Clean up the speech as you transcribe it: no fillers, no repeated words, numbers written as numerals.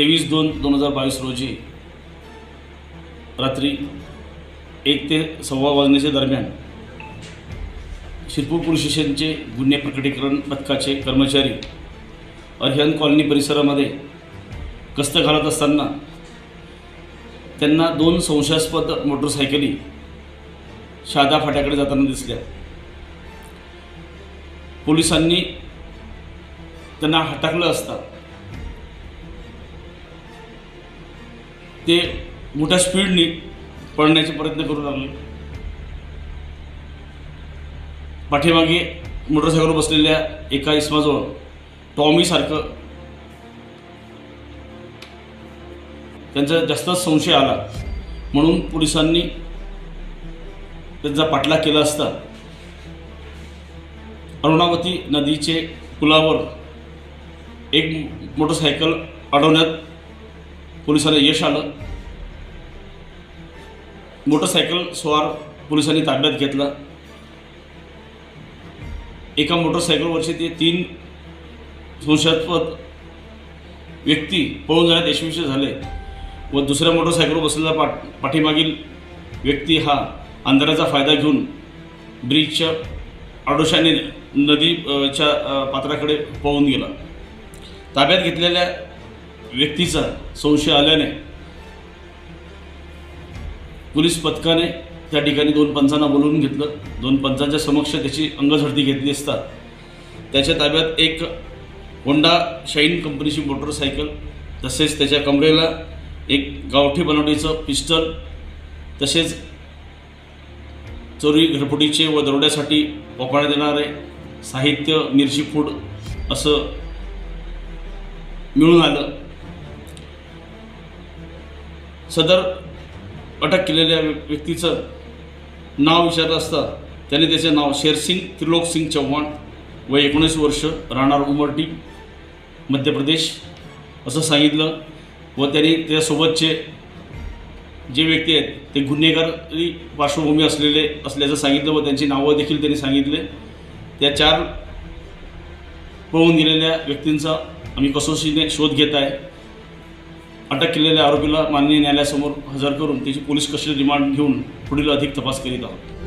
23/2/2022 रोजी रात्री 1 ते 1:15 वाजण्याच्या दरम्यान शिरपूर पोलीस स्टेशनचे गुन्हे प्रकटीकरण पथकाचे कर्मचारी अरिहंत कॉलनी परिसरामध्ये गस्त घालत असताना त्यांना 2 संशयास्पद मोटरसायकली शहादा फाट्याकडे जाताना दिसल्या। पोलिसांनी त्यांना हटकलं असता ते मोठ्या स्पीडने पळण्याचे प्रयत्न करू लागले। पाठीमागे मोटरसायकलवर बसलेल्या एका इसमाजवळ टॉमी सारखं त्यांचा जास्त संशय आला, म्हणून पोलिसांनी त्यांचा पाठलाग केला असता अरुणावती नदीचे पुलावर एक मोटरसायकल अडवण्यात पोलिसांना यश आलं। मोटरसायकल स्वार पोलिसांनी ताब्यात घेतला। एका मोटरसायकलवरचे ते 3 संशयास्पद व्यक्ती पळून जाण्यात यशस्वी झाले व दुसऱ्या मोटरसायकलवर बसलेला पाठीमागील व्यक्ती हा अंधाराचा फायदा घेऊन ब्रिजच्या आडोशाने नदीच्या पात्राकडे पळून गेला। ताब्यात घेतलेल्या व्यक्तीचा संशय आल्याने पोलीस पथकाने त्या ठिकाणी 2 पंचांना बोलवून घेतलं। 2 पंचांच्या समक्ष त्याची अंगझडती घेतली असता त्याच्या ताब्यात एक होंडा शाईन कंपनीची मोटरसायकल तसेच त्याच्या कमरेला एक गावठी बनावटीचं पिस्टल तसेच चोरी घरफोडीचे व दरोड्यासाठी वापरण्यात येणारे साहित्य मिरची फूड असं मिळून आलं। सदर अटक केलेल्या व्यक्तीचं नाव विचारलं असता त्याने त्याचे नाव शेरसिंग त्रिलोकसिंग चव्हाण वय 19 वर्ष राहणार उमरटी मध्य प्रदेश असं सांगितलं व त्यांनी त्यासोबतचे जे व्यक्ती आहेत ते गुन्हेगारी पार्श्वभूमी असल्याचं सांगितलं व त्यांची नावं देखील त्यांनी सांगितले। त्या 4 पळून गेलेल्या व्यक्तींचा आम्ही कसोशीने शोध घेत आहे। अटक केलेल्या आरोपीला माननीय न्यायालयासमोर हजर करून त्याची पोलीस कस्टडी रिमांड घेऊन पुढील अधिक तपास करीत आहोत।